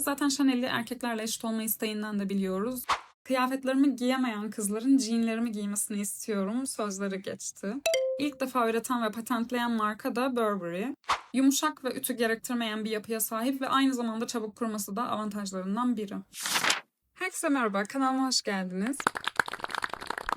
Zaten Chanel'i erkeklerle eşit olma isteğinden de biliyoruz. Kıyafetlerimi giyemeyen kızların jeanlerimi giymesini istiyorum sözleri geçti. İlk defa üreten ve patentleyen marka da Burberry. Yumuşak ve ütü gerektirmeyen bir yapıya sahip ve aynı zamanda çabuk kuruması da avantajlarından biri. Herkese merhaba, kanalıma hoş geldiniz.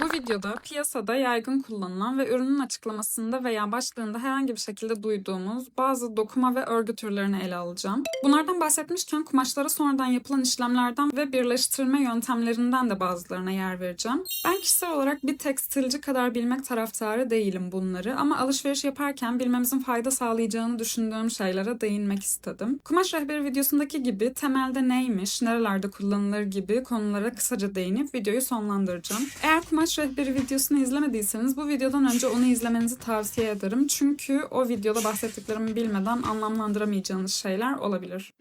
Bu videoda piyasada yaygın kullanılan ve ürünün açıklamasında veya başlığında herhangi bir şekilde duyduğumuz bazı dokuma ve örgü türlerini ele alacağım. Bunlardan bahsetmişken kumaşlara sonradan yapılan işlemlerden ve birleştirme yöntemlerinden de bazılarına yer vereceğim. Ben kişisel olarak bir tekstilci kadar bilmek taraftarı değilim bunları ama alışveriş yaparken bilmemizin fayda sağlayacağını düşündüğüm şeylere değinmek istedim. Kumaş rehberi videosundaki gibi temelde neymiş, nerelerde kullanılır gibi konulara kısaca değinip videoyu sonlandıracağım. Eğer kumaş rehberi videosunu izlemediyseniz bu videodan önce onu izlemenizi tavsiye ederim. Çünkü o videoda bahsettiklerimi bilmeden anlamlandıramayacağınız şeyler olabilir.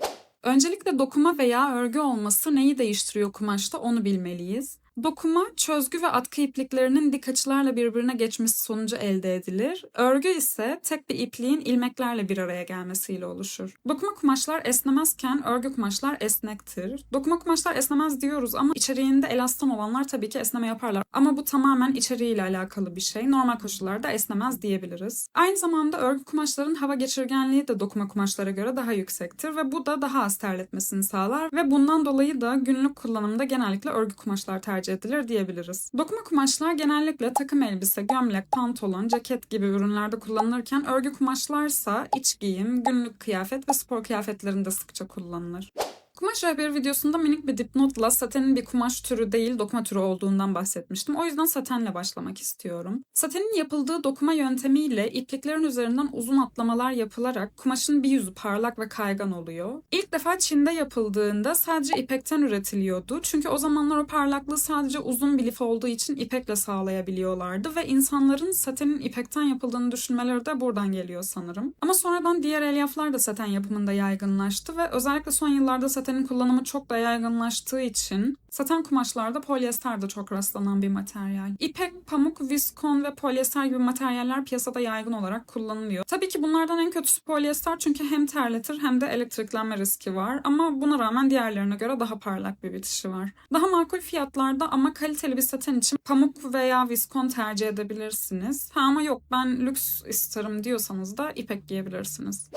Öncelikle dokuma veya örgü olması neyi değiştiriyor kumaşta onu bilmeliyiz. Dokuma, çözgü ve atkı ipliklerinin dik açılarla birbirine geçmesi sonucu elde edilir. Örgü ise tek bir ipliğin ilmeklerle bir araya gelmesiyle oluşur. Dokuma kumaşlar esnemezken örgü kumaşlar esnektir. Dokuma kumaşlar esnemez diyoruz ama içeriğinde elastan olanlar tabii ki esneme yaparlar. Ama bu tamamen içeriğiyle alakalı bir şey. Normal koşullarda esnemez diyebiliriz. Aynı zamanda örgü kumaşların hava geçirgenliği de dokuma kumaşlara göre daha yüksektir ve bu da daha az terletmesini sağlar ve bundan dolayı da günlük kullanımda genellikle örgü kumaşlar tercih edilir diyebiliriz. Dokuma kumaşlar genellikle takım elbise, gömlek, pantolon, ceket gibi ürünlerde kullanılırken örgü kumaşlarsa iç giyim, günlük kıyafet ve spor kıyafetlerinde sıkça kullanılır. Kumaş rehberi videosunda minik bir dipnotla satenin bir kumaş türü değil dokuma türü olduğundan bahsetmiştim. O yüzden satenle başlamak istiyorum. Satenin yapıldığı dokuma yöntemiyle ipliklerin üzerinden uzun atlamalar yapılarak kumaşın bir yüzü parlak ve kaygan oluyor. İlk defa Çin'de yapıldığında sadece ipekten üretiliyordu. Çünkü o zamanlar o parlaklığı sadece uzun bir lif olduğu için ipekle sağlayabiliyorlardı ve insanların satenin ipekten yapıldığını düşünmeleri de buradan geliyor sanırım. Ama sonradan diğer elyaflar da saten yapımında yaygınlaştı ve özellikle son yıllarda satenin kullanımı çok da yaygınlaştığı için saten kumaşlarda polyester de çok rastlanan bir materyal. İpek, pamuk, viskon ve polyester gibi materyaller piyasada yaygın olarak kullanılıyor. Tabii ki bunlardan en kötüsü polyester çünkü hem terletir hem de elektriklenme riski var ama buna rağmen diğerlerine göre daha parlak bir bitişi var. Daha makul fiyatlarda ama kaliteli bir saten için pamuk veya viskon tercih edebilirsiniz. Ama yok ben lüks isterim diyorsanız da ipek giyebilirsiniz.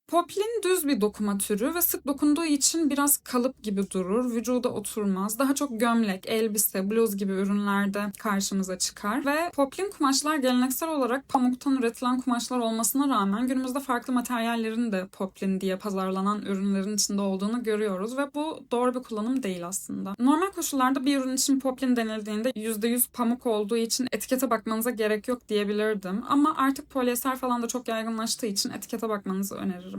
Poplin düz bir dokuma türü ve sık dokunduğu için biraz kalıp gibi durur, vücuda oturmaz. Daha çok gömlek, elbise, bluz gibi ürünlerde karşımıza çıkar. Ve poplin kumaşlar geleneksel olarak pamuktan üretilen kumaşlar olmasına rağmen günümüzde farklı materyallerin de poplin diye pazarlanan ürünlerin içinde olduğunu görüyoruz ve bu doğru bir kullanım değil aslında. Normal koşullarda bir ürün için poplin denildiğinde %100 pamuk olduğu için etikete bakmanıza gerek yok diyebilirdim. Ama artık polyester falan da çok yaygınlaştığı için etikete bakmanızı öneririm.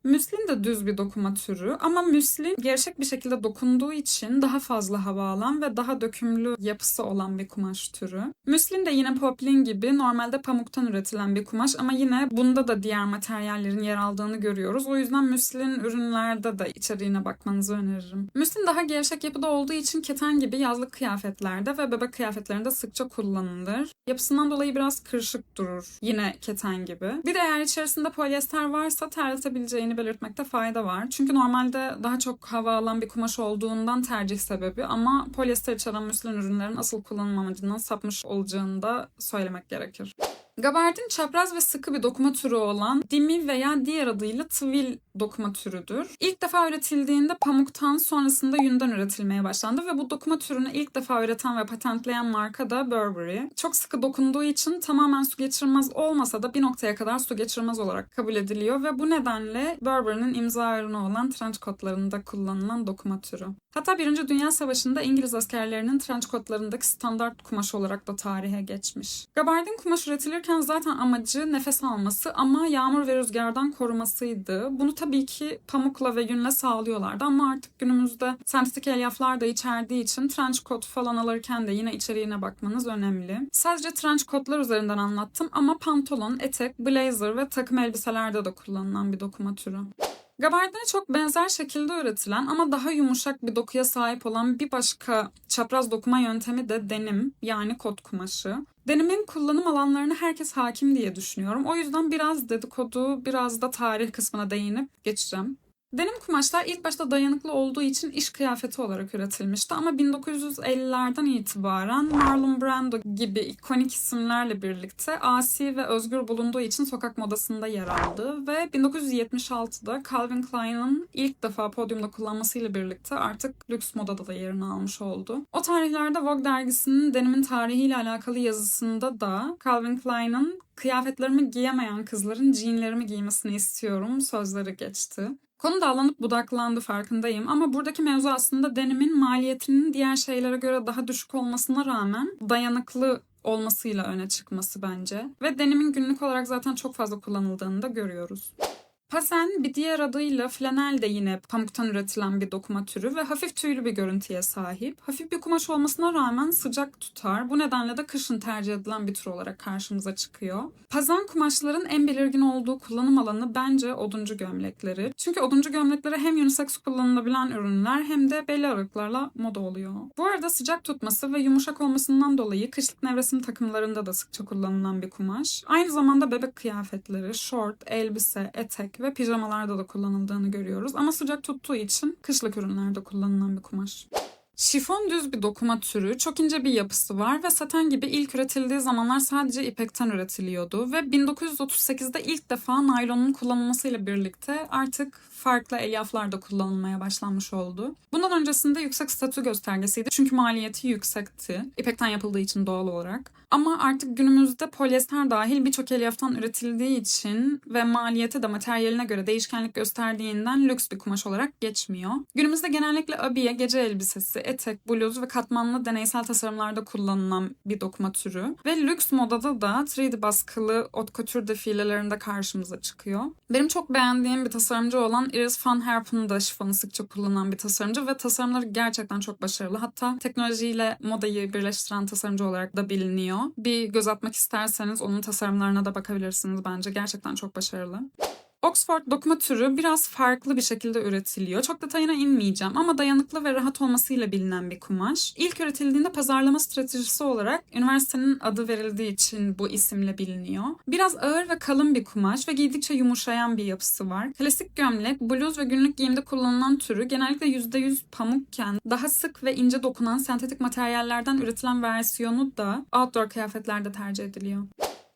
Müslin de düz bir dokuma türü ama müslin gevşek bir şekilde dokunduğu için daha fazla hava alan ve daha dökümlü yapısı olan bir kumaş türü. Müslin de yine poplin gibi normalde pamuktan üretilen bir kumaş ama yine bunda da diğer materyallerin yer aldığını görüyoruz. O yüzden müslin ürünlerde de içeriğine bakmanızı öneririm. Müslin daha gevşek yapıda olduğu için keten gibi yazlık kıyafetlerde ve bebek kıyafetlerinde sıkça kullanılır. Yapısından dolayı biraz kırışık durur. Yine keten gibi. Bir de eğer içerisinde polyester varsa terletebileceğini belirtmekte fayda var. Çünkü normalde daha çok hava alan bir kumaş olduğundan tercih sebebi ama polyester içeren müslin ürünlerin asıl kullanım amacından sapmış olacağını da söylemek gerekir. Gabardin çapraz ve sıkı bir dokuma türü olan dimi veya diğer adıyla twill dokuma türüdür. İlk defa üretildiğinde pamuktan sonrasında yünden üretilmeye başlandı ve bu dokuma türünü ilk defa üreten ve patentleyen marka da Burberry. Çok sıkı dokunduğu için tamamen su geçirmez olmasa da bir noktaya kadar su geçirmez olarak kabul ediliyor ve bu nedenle Burberry'nin imza ürünü olan trench coatlarında kullanılan dokuma türü. Hatta Birinci Dünya Savaşı'nda İngiliz askerlerinin trench coatlarındaki standart kumaş olarak da tarihe geçmiş. Gabardin kumaş üretilirken zaten amacı nefes alması ama yağmur ve rüzgardan korumasıydı. Bunu tabii ki pamukla ve yünle sağlıyorlardı ama artık günümüzde sentetik elyaflar da içerdiği için trench coat falan alırken de yine içeriğine bakmanız önemli. Sadece trench coatlar üzerinden anlattım ama pantolon, etek, blazer ve takım elbiselerde de kullanılan bir dokuma türü. Gabardine çok benzer şekilde üretilen ama daha yumuşak bir dokuya sahip olan bir başka çapraz dokuma yöntemi de denim yani kot kumaşı. Denimin kullanım alanlarına herkes hakim diye düşünüyorum. O yüzden biraz dedikodu, biraz da tarih kısmına değinip geçeceğim. Denim kumaşlar ilk başta dayanıklı olduğu için iş kıyafeti olarak üretilmişti ama 1950'lerden itibaren Marlon Brando gibi ikonik isimlerle birlikte asi ve özgür bulunduğu için sokak modasında yer aldı ve 1976'da Calvin Klein'in ilk defa podyumda kullanmasıyla birlikte artık lüks modada da yerini almış oldu. O tarihlerde Vogue dergisinin denimin tarihiyle alakalı yazısında da Calvin Klein'in "Kıyafetlerimi giyemeyen kızların jeanlerimi giymesini istiyorum" sözleri geçti. Konu dallanıp budaklandı, farkındayım, ama buradaki mevzu aslında denimin maliyetinin diğer şeylere göre daha düşük olmasına rağmen dayanıklı olmasıyla öne çıkması bence. Ve denimin günlük olarak zaten çok fazla kullanıldığını da görüyoruz. Pasen, bir diğer adıyla flanel de yine pamuktan üretilen bir dokuma türü ve hafif tüylü bir görüntüye sahip. Hafif bir kumaş olmasına rağmen sıcak tutar. Bu nedenle de kışın tercih edilen bir tür olarak karşımıza çıkıyor. Pazen kumaşların en belirgin olduğu kullanım alanı bence oduncu gömlekleri. Çünkü oduncu gömlekleri hem unisex kullanılabilen ürünler hem de belli aralıklarla moda oluyor. Bu arada sıcak tutması ve yumuşak olmasından dolayı kışlık nevresim takımlarında da sıkça kullanılan bir kumaş. Aynı zamanda bebek kıyafetleri, şort, elbise, etek ve pijamalarda da kullanıldığını görüyoruz. Ama sıcak tuttuğu için kışlık ürünlerde kullanılan bir kumaş. Şifon düz bir dokuma türü, çok ince bir yapısı var ve saten gibi ilk üretildiği zamanlar sadece ipekten üretiliyordu ve 1938'de ilk defa naylonun kullanılmasıyla birlikte artık farklı elyaflarda kullanılmaya başlanmış oldu. Bundan öncesinde yüksek statü göstergesiydi çünkü maliyeti yüksekti. İpekten yapıldığı için doğal olarak. Ama artık günümüzde polyester dahil birçok elyaftan üretildiği için ve maliyeti de materyaline göre değişkenlik gösterdiğinden lüks bir kumaş olarak geçmiyor. Günümüzde genellikle abiye, gece elbisesi, etek, bluz ve katmanlı deneysel tasarımlarda kullanılan bir dokuma türü. Ve lüks modada da 3D baskılı haute couture defilelerinde karşımıza çıkıyor. Benim çok beğendiğim bir tasarımcı olan Iris van Herpen da şifonu sıkça kullanan bir tasarımcı ve tasarımları gerçekten çok başarılı. Hatta teknolojiyle modayı birleştiren tasarımcı olarak da biliniyor. Bir göz atmak isterseniz onun tasarımlarına da bakabilirsiniz bence. Gerçekten çok başarılı. Oxford dokuma türü biraz farklı bir şekilde üretiliyor. Çok detayına inmeyeceğim ama dayanıklı ve rahat olmasıyla bilinen bir kumaş. İlk üretildiğinde pazarlama stratejisi olarak üniversitenin adı verildiği için bu isimle biliniyor. Biraz ağır ve kalın bir kumaş ve giydikçe yumuşayan bir yapısı var. Klasik gömlek, bluz ve günlük giyimde kullanılan türü genellikle %100 pamukken daha sık ve ince dokunan sentetik materyallerden üretilen versiyonu da outdoor kıyafetlerde tercih ediliyor.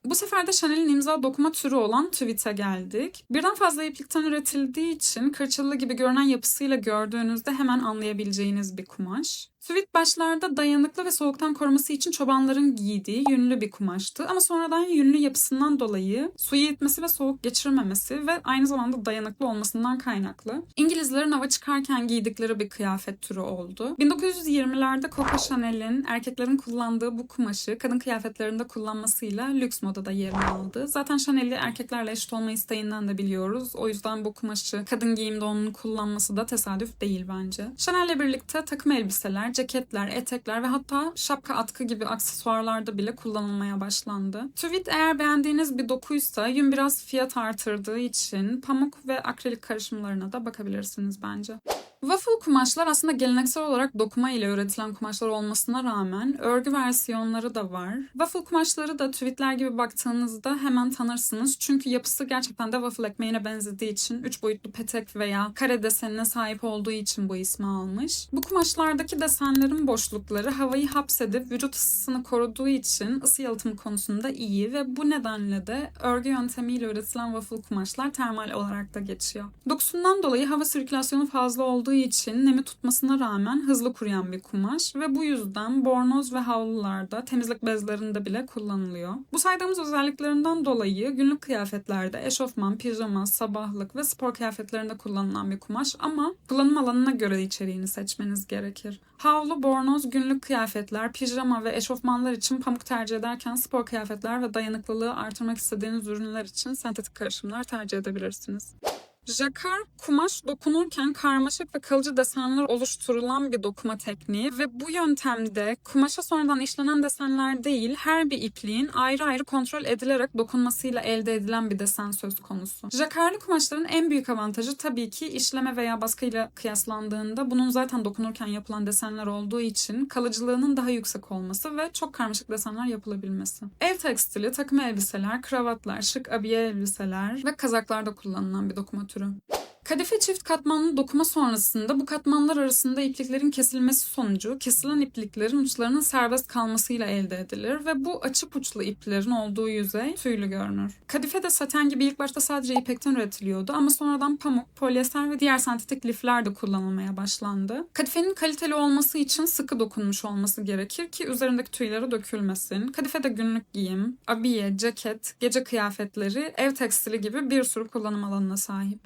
Bu sefer de Chanel'in imza dokuma türü olan tweed'e geldik. Birden fazla iplikten üretildiği için kırçıllı gibi görünen yapısıyla gördüğünüzde hemen anlayabileceğiniz bir kumaş. Tweed başlarda dayanıklı ve soğuktan koruması için çobanların giydiği yünlü bir kumaştı. Ama sonradan yünlü yapısından dolayı suyu itmesi ve soğuk geçirmemesi ve aynı zamanda dayanıklı olmasından kaynaklı İngilizlerin hava çıkarken giydikleri bir kıyafet türü oldu. 1920'lerde Coco Chanel'in erkeklerin kullandığı bu kumaşı kadın kıyafetlerinde kullanmasıyla lüks modada yerini aldı. Zaten Chanel'i erkeklerle eşit olma isteğinden de biliyoruz. O yüzden bu kumaşı kadın giyimde onun kullanması da tesadüf değil bence. Chanel'le birlikte takım elbiseler, ceketler, etekler ve hatta şapka, atkı gibi aksesuarlarda bile kullanılmaya başlandı. Tweed eğer beğendiğiniz bir dokuysa yün biraz fiyat artırdığı için pamuk ve akrilik karışımlarına da bakabilirsiniz bence. Waffle kumaşlar aslında geleneksel olarak dokuma ile üretilen kumaşlar olmasına rağmen örgü versiyonları da var. Waffle kumaşları da tweedler gibi baktığınızda hemen tanırsınız. Çünkü yapısı gerçekten de waffle ekmeğine benzediği için 3 boyutlu petek veya kare desenine sahip olduğu için bu ismi almış. Bu kumaşlardaki desenlerin boşlukları havayı hapsedip vücut ısısını koruduğu için ısı yalıtımı konusunda iyi ve bu nedenle de örgü yöntemiyle üretilen waffle kumaşlar termal olarak da geçiyor. Dokusundan dolayı hava sirkülasyonu fazla olduğu için nemi tutmasına rağmen hızlı kuruyan bir kumaş ve bu yüzden bornoz ve havlularda, temizlik bezlerinde bile kullanılıyor. Bu saydığımız özelliklerinden dolayı günlük kıyafetlerde eşofman, pijama, sabahlık ve spor kıyafetlerinde kullanılan bir kumaş ama kullanım alanına göre içeriğini seçmeniz gerekir. Havlu, bornoz, günlük kıyafetler, pijama ve eşofmanlar için pamuk tercih ederken spor kıyafetler ve dayanıklılığı artırmak istediğiniz ürünler için sentetik karışımlar tercih edebilirsiniz. Jakar, kumaş dokunurken karmaşık ve kalıcı desenler oluşturulan bir dokuma tekniği ve bu yöntemde kumaşa sonradan işlenen desenler değil, her bir ipliğin ayrı ayrı kontrol edilerek dokunmasıyla elde edilen bir desen söz konusu. Jakarlı kumaşların en büyük avantajı tabii ki işleme veya baskıyla kıyaslandığında bunun zaten dokunurken yapılan desenler olduğu için kalıcılığının daha yüksek olması ve çok karmaşık desenler yapılabilmesi. Ev tekstili, takım elbiseler, kravatlar, şık abiye elbiseler ve kazaklarda kullanılan bir dokuma türü. Kadife çift katmanlı dokuma sonrasında bu katmanlar arasında ipliklerin kesilmesi sonucu kesilen ipliklerin uçlarının serbest kalmasıyla elde edilir ve bu açık uçlu iplerin olduğu yüzey tüylü görünür. Kadife de saten gibi ilk başta sadece ipekten üretiliyordu ama sonradan pamuk, polyester ve diğer sentetik lifler de kullanılmaya başlandı. Kadifenin kaliteli olması için sıkı dokunmuş olması gerekir ki üzerindeki tüyleri dökülmesin. Kadife de günlük giyim, abiye, ceket, gece kıyafetleri, ev tekstili gibi bir sürü kullanım alanına sahip.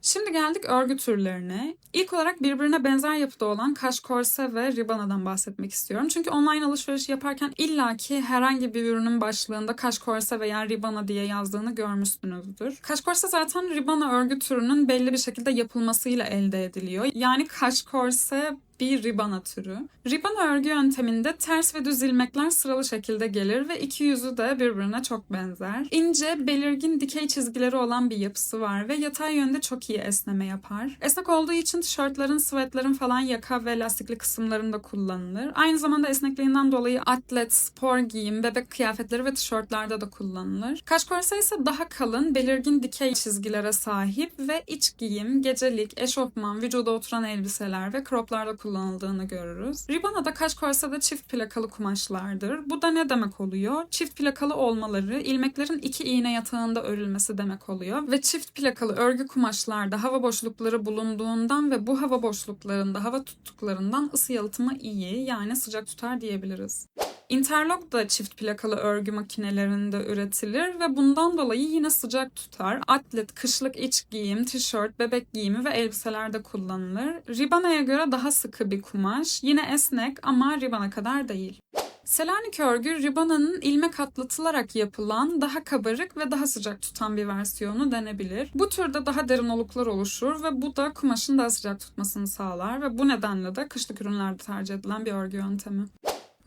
Şimdi geldik örgü türlerine. İlk olarak birbirine benzer yapıda olan kaş korse ve ribana'dan bahsetmek istiyorum. Çünkü online alışveriş yaparken illaki herhangi bir ürünün başlığında kaş korse veya ribana diye yazdığını görmüşsünüzdür. Kaş korse zaten ribana örgü türünün belli bir şekilde yapılmasıyla elde ediliyor. Yani kaş korse bir ribana türü. Ribana örgü yönteminde ters ve düz ilmekler sıralı şekilde gelir ve iki yüzü de birbirine çok benzer. İnce, belirgin dikey çizgileri olan bir yapısı var ve yatay yönde çok iyi esneme yapar. Esnek olduğu için tişörtlerin, sweatlerin falan yaka ve lastikli kısımlarında kullanılır. Aynı zamanda esnekliğinden dolayı atlet, spor giyim, bebek kıyafetleri ve tişörtlerde de kullanılır. Kaş korse ise daha kalın, belirgin dikey çizgilere sahip ve iç giyim, gecelik, eşofman, vücuda oturan elbiseler ve croplarda kullanıldığını görürüz. Ribana da kaş korsede çift plakalı kumaşlardır. Bu da ne demek oluyor? Çift plakalı olmaları ilmeklerin iki iğne yatağında örülmesi demek oluyor ve çift plakalı örgü kumaşlarda hava boşlukları bulunduğundan ve bu hava boşluklarında hava tuttuklarından ısı yalıtımı iyi, yani sıcak tutar diyebiliriz. Interlock da çift plakalı örgü makinelerinde üretilir ve bundan dolayı yine sıcak tutar. Atlet, kışlık iç giyim, tişört, bebek giyimi ve elbiselerde kullanılır. Ribana'ya göre daha sıkı bir kumaş. Yine esnek ama ribana kadar değil. Selanik örgü, ribana'nın ilmek atlatılarak yapılan, daha kabarık ve daha sıcak tutan bir versiyonu denebilir. Bu türde daha derin oluklar oluşur ve bu da kumaşın daha sıcak tutmasını sağlar ve bu nedenle de kışlık ürünlerde tercih edilen bir örgü yöntemi.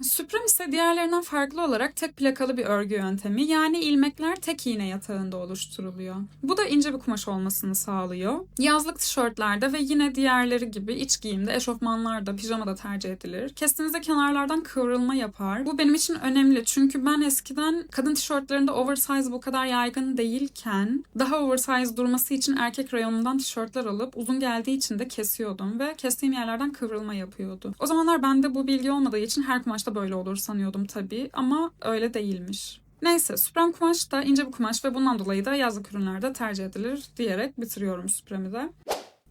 Süprem ise diğerlerinden farklı olarak tek plakalı bir örgü yöntemi, yani ilmekler tek iğne yatağında oluşturuluyor. Bu da ince bir kumaş olmasını sağlıyor. Yazlık tişörtlerde ve yine diğerleri gibi iç giyimde, eşofmanlarda, pijamada tercih edilir. Kestiğinizde kenarlardan kıvrılma yapar. Bu benim için önemli çünkü ben eskiden kadın tişörtlerinde oversize bu kadar yaygın değilken daha oversize durması için erkek rayonundan tişörtler alıp uzun geldiği için de kesiyordum ve kestiğim yerlerden kıvrılma yapıyordu. O zamanlar bende bu bilgi olmadığı için her kumaş da böyle olur sanıyordum tabii ama öyle değilmiş. Neyse, süprem kumaş da ince bir kumaş ve bundan dolayı da yazlık ürünlerde tercih edilir diyerek bitiriyorum süpremi de.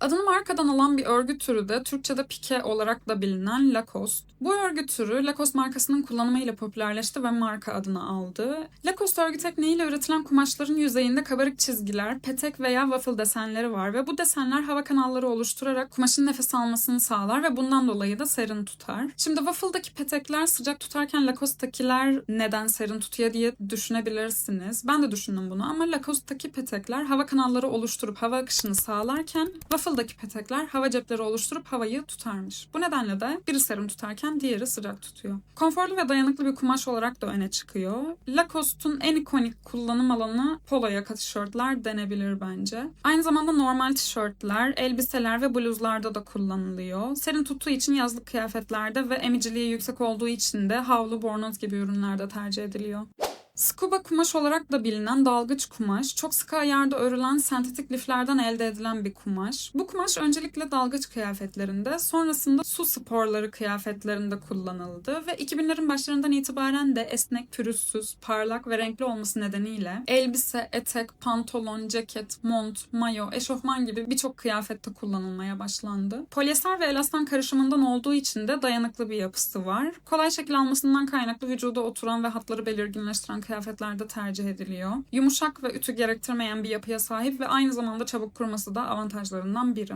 Adını markadan alan bir örgü türü de Türkçe'de pike olarak da bilinen Lacoste. Bu örgü türü Lacoste markasının kullanımıyla popülerleşti ve marka adını aldı. Lacoste örgü tekniğiyle üretilen kumaşların yüzeyinde kabarık çizgiler, petek veya waffle desenleri var ve bu desenler hava kanalları oluşturarak kumaşın nefes almasını sağlar ve bundan dolayı da serin tutar. Şimdi waffle'daki petekler sıcak tutarken Lacoste'dakiler neden serin tutuyor diye düşünebilirsiniz. Ben de düşündüm bunu ama Lacoste'daki petekler hava kanalları oluşturup hava akışını sağlarken waffle'daki petekler hava cepleri oluşturup havayı tutarmış. Bu nedenle de biri serin tutarken diğeri sıcak tutuyor. Konforlu ve dayanıklı bir kumaş olarak da öne çıkıyor. Lacoste'un en ikonik kullanım alanı polo yaka tişörtler denebilir bence. Aynı zamanda normal tişörtler, elbiseler ve bluzlarda da kullanılıyor. Serin tuttuğu için yazlık kıyafetlerde ve emiciliği yüksek olduğu için de havlu, bornoz gibi ürünlerde tercih ediliyor. Scuba kumaş olarak da bilinen dalgıç kumaş, çok sıkı ayarda örülen sentetik liflerden elde edilen bir kumaş. Bu kumaş öncelikle dalgıç kıyafetlerinde, sonrasında su sporları kıyafetlerinde kullanıldı ve 2000'lerin başlarından itibaren de esnek, pürüzsüz, parlak ve renkli olması nedeniyle elbise, etek, pantolon, ceket, mont, mayo, eşofman gibi birçok kıyafette kullanılmaya başlandı. Polyester ve elastan karışımından olduğu için de dayanıklı bir yapısı var. Kolay şekil almasından kaynaklı vücuda oturan ve hatları belirginleştiren kıyafetlerde tercih ediliyor. Yumuşak ve ütü gerektirmeyen bir yapıya sahip ve aynı zamanda çabuk kuruması da avantajlarından biri.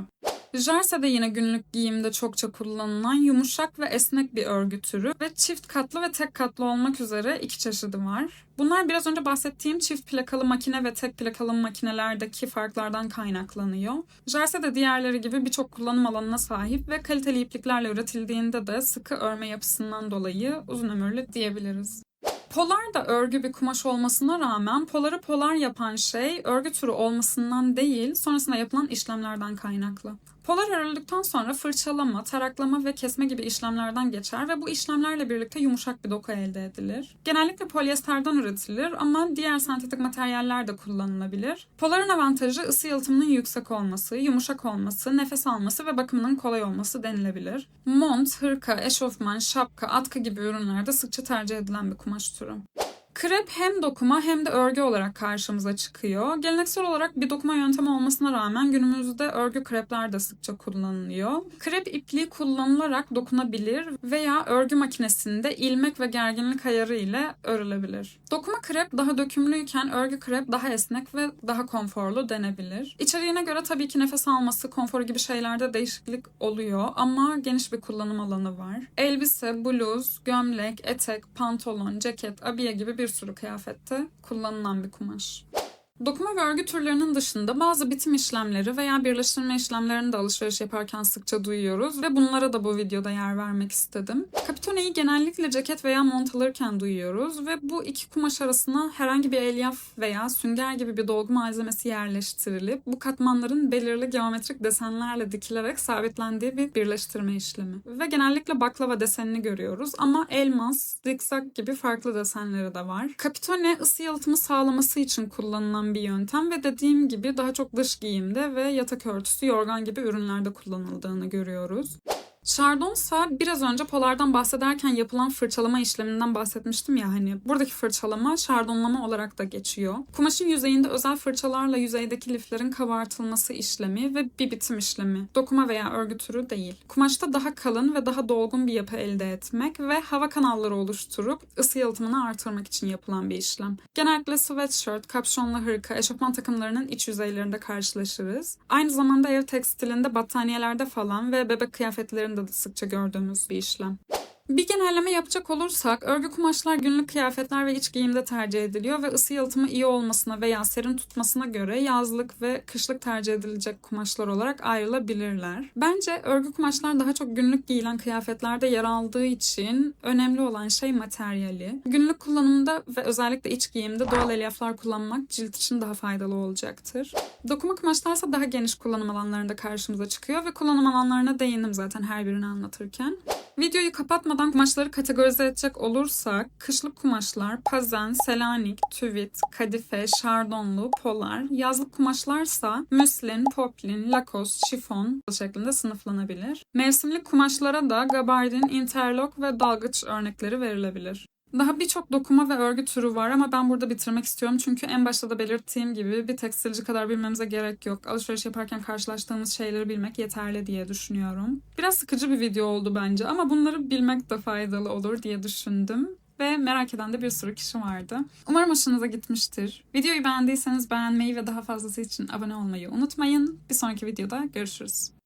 Jersey de yine günlük giyimde çokça kullanılan yumuşak ve esnek bir örgü türü ve çift katlı ve tek katlı olmak üzere iki çeşidi var. Bunlar biraz önce bahsettiğim çift plakalı makine ve tek plakalı makinelerdeki farklardan kaynaklanıyor. Jersey de diğerleri gibi birçok kullanım alanına sahip ve kaliteli ipliklerle üretildiğinde de sıkı örme yapısından dolayı uzun ömürlü diyebiliriz. Polar da örgü bir kumaş olmasına rağmen poları polar yapan şey örgü türü olmasından değil, sonrasında yapılan işlemlerden kaynaklı. Polar örüldükten sonra fırçalama, taraklama ve kesme gibi işlemlerden geçer ve bu işlemlerle birlikte yumuşak bir doku elde edilir. Genellikle polyesterden üretilir ama diğer sentetik materyaller de kullanılabilir. Poların avantajı ısı yalıtımının yüksek olması, yumuşak olması, nefes alması ve bakımının kolay olması denilebilir. Mont, hırka, eşofman, şapka, atkı gibi ürünlerde sıkça tercih edilen bir kumaş türü. Krep hem dokuma hem de örgü olarak karşımıza çıkıyor. Geleneksel olarak bir dokuma yöntemi olmasına rağmen günümüzde örgü krepler de sıkça kullanılıyor. Krep ipliği kullanılarak dokunabilir veya örgü makinesinde ilmek ve gerginlik ayarı ile örülebilir. Dokuma krep daha dökümlüyken örgü krep daha esnek ve daha konforlu denebilir. İçeriğine göre tabii ki nefes alması, konforu gibi şeylerde değişiklik oluyor ama geniş bir kullanım alanı var. Elbise, bluz, gömlek, etek, pantolon, ceket, abiye gibi bir sürü kıyafette kullanılan bir kumaş. Dokuma ve örgü türlerinin dışında bazı bitim işlemleri veya birleştirme işlemlerini de alışveriş yaparken sıkça duyuyoruz ve bunlara da bu videoda yer vermek istedim. Kapitoneyi genellikle ceket veya mont alırken duyuyoruz ve bu iki kumaş arasına herhangi bir elyaf veya sünger gibi bir dolgu malzemesi yerleştirilip bu katmanların belirli geometrik desenlerle dikilerek sabitlendiği bir birleştirme işlemi. Ve genellikle baklava desenini görüyoruz ama elmas, zikzak gibi farklı desenleri de var. Kapitone ısı yalıtımı sağlaması için kullanılan bir yöntem ve dediğim gibi daha çok dış giyimde ve yatak örtüsü, yorgan gibi ürünlerde kullanıldığını görüyoruz. Şardonsa biraz önce polardan bahsederken yapılan fırçalama işleminden bahsetmiştim ya hani. Buradaki fırçalama şardonlama olarak da geçiyor. Kumaşın yüzeyinde özel fırçalarla yüzeydeki liflerin kabartılması işlemi ve bir bitim işlemi. Dokuma veya örgü türü değil. Kumaşta daha kalın ve daha dolgun bir yapı elde etmek ve hava kanalları oluşturup ısı yalıtımını artırmak için yapılan bir işlem. Genellikle sweatshirt, kapşonlu hırka, eşofman takımlarının iç yüzeylerinde karşılaşırız. Aynı zamanda ev tekstilinde, battaniyelerde falan ve bebek kıyafetlerinde de sıkça gördüğümüz bir işlem. Bir genelleme yapacak olursak örgü kumaşlar günlük kıyafetler ve iç giyimde tercih ediliyor ve ısı yalıtımı iyi olmasına veya serin tutmasına göre yazlık ve kışlık tercih edilecek kumaşlar olarak ayrılabilirler. Bence örgü kumaşlar daha çok günlük giyilen kıyafetlerde yer aldığı için önemli olan şey materyali. Günlük kullanımda ve özellikle iç giyimde doğal elyaflar kullanmak cilt için daha faydalı olacaktır. Dokuma kumaşlarsa daha geniş kullanım alanlarında karşımıza çıkıyor ve kullanım alanlarına değindim zaten her birini anlatırken. Videoyu kapatmadan kumaşları kategorize edecek olursak kışlık kumaşlar pazen, selanik, tüvit, kadife, şardonlu, polar, yazlık kumaşlarsa müslin, poplin, lakos, şifon şeklinde sınıflanabilir. Mevsimlik kumaşlara da gabardin, interlok ve dalgıç örnekleri verilebilir. Daha birçok dokuma ve örgü türü var ama ben burada bitirmek istiyorum çünkü en başta da belirttiğim gibi bir tekstilci kadar bilmemize gerek yok. Alışveriş yaparken karşılaştığımız şeyleri bilmek yeterli diye düşünüyorum. Biraz sıkıcı bir video oldu bence ama bunları bilmek de faydalı olur diye düşündüm. Ve merak eden de bir sürü kişi vardı. Umarım hoşunuza gitmiştir. Videoyu beğendiyseniz beğenmeyi ve daha fazlası için abone olmayı unutmayın. Bir sonraki videoda görüşürüz.